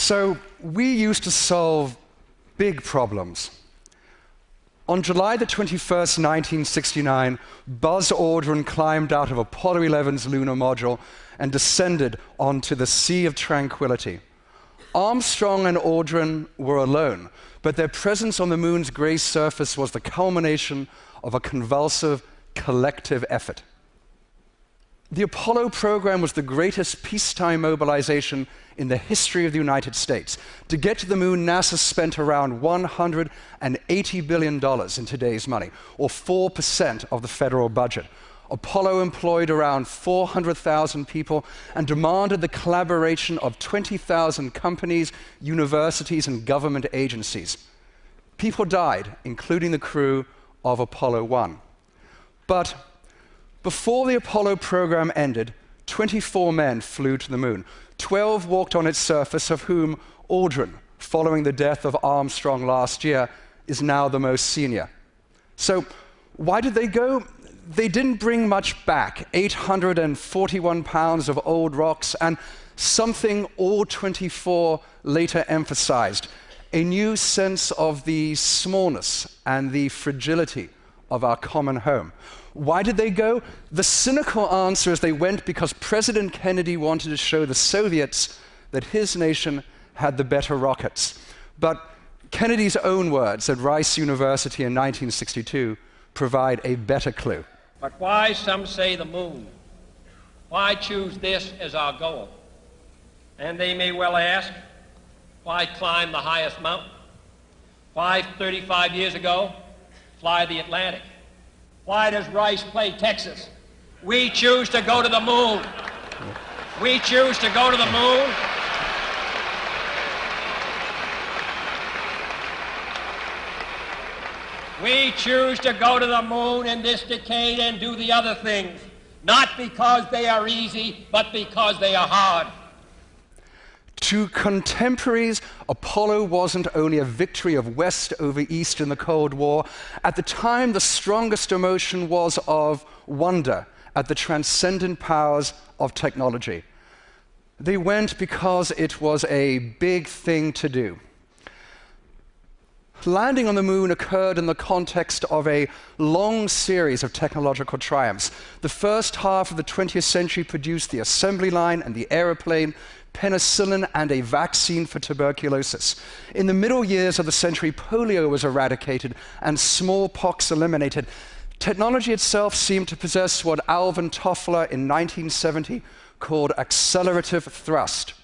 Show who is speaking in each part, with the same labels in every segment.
Speaker 1: So we used to solve big problems. On July the 21st, 1969, Buzz Aldrin climbed out of Apollo 11's lunar module and descended onto the Sea of Tranquility. Armstrong and Aldrin were alone, but their presence on the moon's gray surface was the culmination of a convulsive, collective effort. The Apollo program was the greatest peacetime mobilization in the history of the United States. To get to the moon, NASA spent around $180 billion in today's money, or 4% of the federal budget. Apollo employed around 400,000 people and demanded the collaboration of 20,000 companies, universities, and government agencies. People died, including the crew of Apollo 1. But before the Apollo program ended, 24 men flew to the moon. 12 walked on its surface, of whom Aldrin, following the death of Armstrong last year, is now the most senior. So why did they go? They didn't bring much back, 841 pounds of old rocks, and something all 24 later emphasized, a new sense of the smallness and the fragility of our common home. Why did they go? The cynical answer is they went because President Kennedy wanted to show the Soviets that his nation had the better rockets. But Kennedy's own words at Rice University in 1962 provide a better clue.
Speaker 2: But why, some say, the moon? Why choose this as our goal? And they may well ask, why climb the highest mountain? Why, 35 years ago, fly the Atlantic? Why does Rice play Texas? We choose to go to the moon. We choose to go to the moon. We choose to go to the moon in this decade and do the other things, not because they are easy, but because they are hard.
Speaker 1: To contemporaries, Apollo wasn't only a victory of West over East in the Cold War. At the time, the strongest emotion was of wonder at the transcendent powers of technology. They went because it was a big thing to do. Landing on the moon occurred in the context of a long series of technological triumphs. The first half of the 20th century produced the assembly line and the airplane, penicillin, and a vaccine for tuberculosis. In the middle years of the century, polio was eradicated and smallpox eliminated. Technology itself seemed to possess what Alvin Toffler in 1970 called accelerative thrust.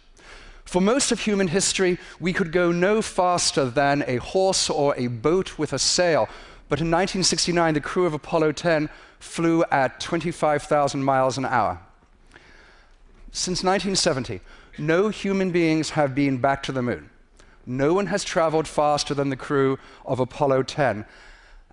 Speaker 1: For most of human history, we could go no faster than a horse or a boat with a sail. But in 1969, the crew of Apollo 10 flew at 25,000 miles an hour. Since 1970, no human beings have been back to the moon. No one has traveled faster than the crew of Apollo 10.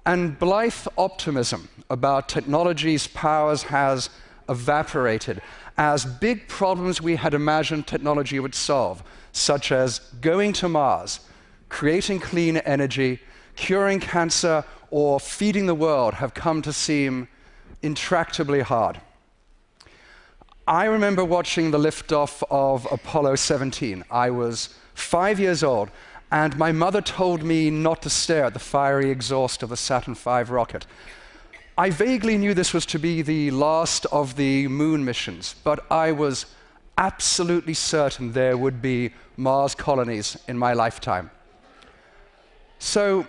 Speaker 1: And blithe optimism about technology's powers has evaporated as big problems we had imagined technology would solve, such as going to Mars, creating clean energy, curing cancer, or feeding the world, have come to seem intractably hard. I remember watching the liftoff of Apollo 17. I was 5 years old, and my mother told me not to stare at the fiery exhaust of the Saturn V rocket. I vaguely knew this was to be the last of the moon missions, but I was absolutely certain there would be Mars colonies in my lifetime. So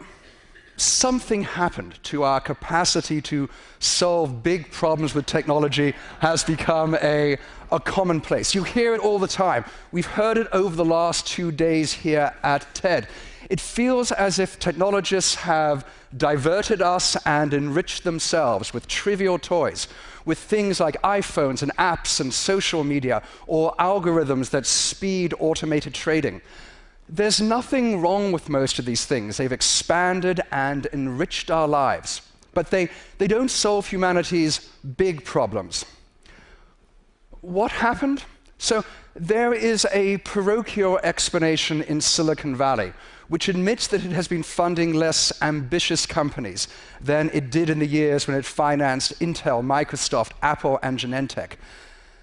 Speaker 1: something happened to our capacity to solve big problems with technology has become a commonplace. You hear it all the time. We've heard it over the last 2 days here at TED. It feels as if technologists have diverted us and enriched themselves with trivial toys, with things like iPhones and apps and social media, or algorithms that speed automated trading. There's nothing wrong with most of these things. They've expanded and enriched our lives, but they don't solve humanity's big problems. What happened? So there is a parochial explanation in Silicon Valley, which admits that it has been funding less ambitious companies than it did in the years when it financed Intel, Microsoft, Apple, and Genentech.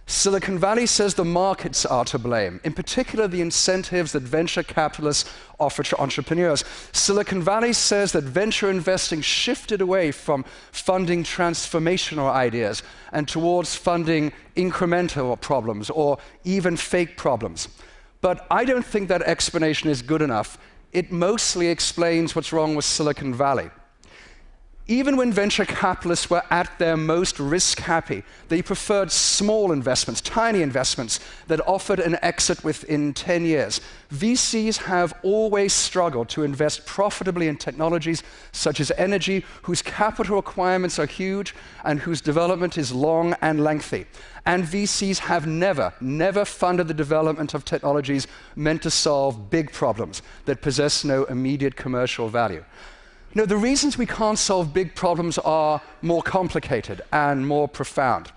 Speaker 1: Silicon Valley says the markets are to blame, in particular the incentives that venture capitalists offer to entrepreneurs. Silicon Valley says that venture investing shifted away from funding transformational ideas and towards funding incremental problems or even fake problems. But I don't think that explanation is good enough. It mostly explains what's wrong with Silicon Valley. Even when venture capitalists were at their most risk-happy, they preferred small investments, tiny investments that offered an exit within 10 years. VCs have always struggled to invest profitably in technologies such as energy, whose capital requirements are huge and whose development is long and lengthy. And VCs have never funded the development of technologies meant to solve big problems that possess no immediate commercial value. No, the reasons we can't solve big problems are more complicated and more profound.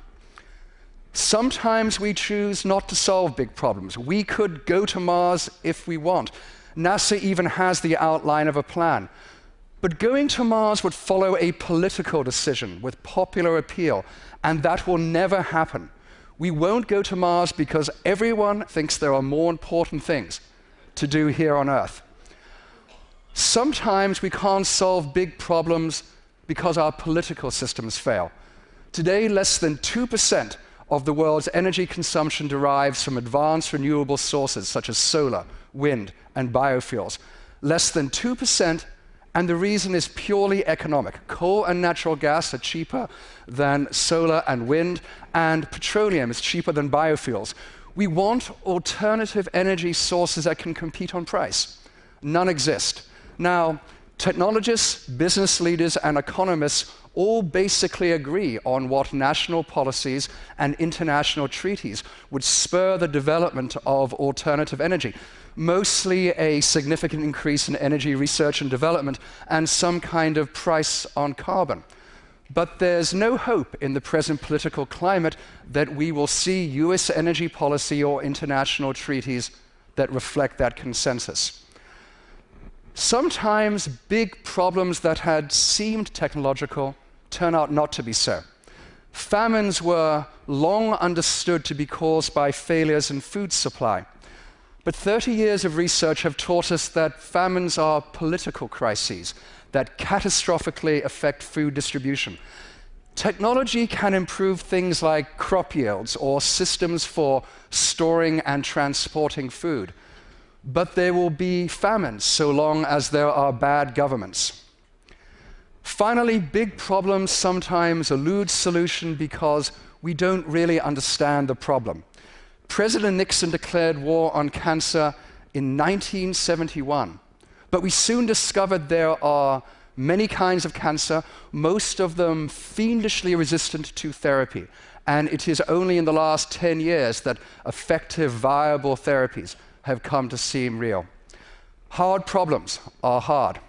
Speaker 1: Sometimes we choose not to solve big problems. We could go to Mars if we want. NASA even has the outline of a plan. But going to Mars would follow a political decision with popular appeal, and that will never happen. We won't go to Mars because everyone thinks there are more important things to do here on Earth. Sometimes we can't solve big problems because our political systems fail. Today, less than 2% of the world's energy consumption derives from advanced renewable sources such as solar, wind, and biofuels. Less than 2%, and the reason is purely economic. Coal and natural gas are cheaper than solar and wind, and petroleum is cheaper than biofuels. We want alternative energy sources that can compete on price. None exist. Now, technologists, business leaders, and economists all basically agree on what national policies and international treaties would spur the development of alternative energy, mostly a significant increase in energy research and development and some kind of price on carbon. But there's no hope in the present political climate that we will see US energy policy or international treaties that reflect that consensus. Sometimes big problems that had seemed technological turn out not to be so. Famines were long understood to be caused by failures in food supply. But 30 years of research have taught us that famines are political crises that catastrophically affect food distribution. Technology can improve things like crop yields or systems for storing and transporting food. But there will be famines so long as there are bad governments. Finally, big problems sometimes elude solution because we don't really understand the problem. President Nixon declared war on cancer in 1971, but we soon discovered there are many kinds of cancer, most of them fiendishly resistant to therapy, and it is only in the last 10 years that effective, viable therapies have come to seem real. Hard problems are hard.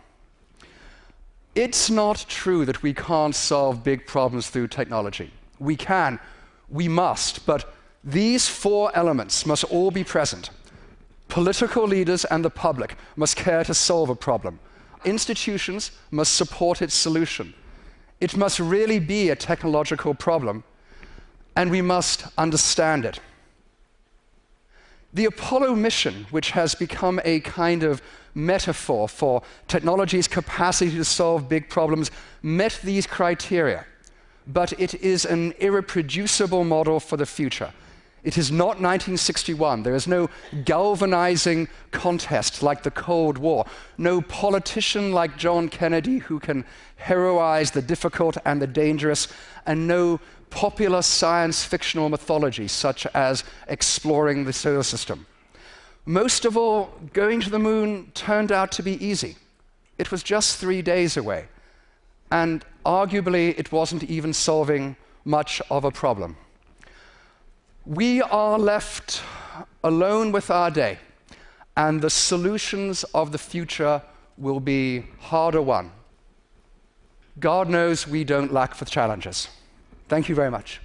Speaker 1: It's not true that we can't solve big problems through technology. We can, we must, but these four elements must all be present. Political leaders and the public must care to solve a problem. Institutions must support its solution. It must really be a technological problem, and we must understand it. The Apollo mission, which has become a kind of metaphor for technology's capacity to solve big problems, met these criteria, but it is an irreproducible model for the future. It is not 1961. There is no galvanizing contest like the Cold War, no politician like John Kennedy who can heroize the difficult and the dangerous, and no popular science fictional mythology such as exploring the solar system. Most of all, going to the moon turned out to be easy. It was just 3 days away, and arguably it wasn't even solving much of a problem. We are left alone with our day, and the solutions of the future will be harder won. God knows we don't lack for challenges. Thank you very much.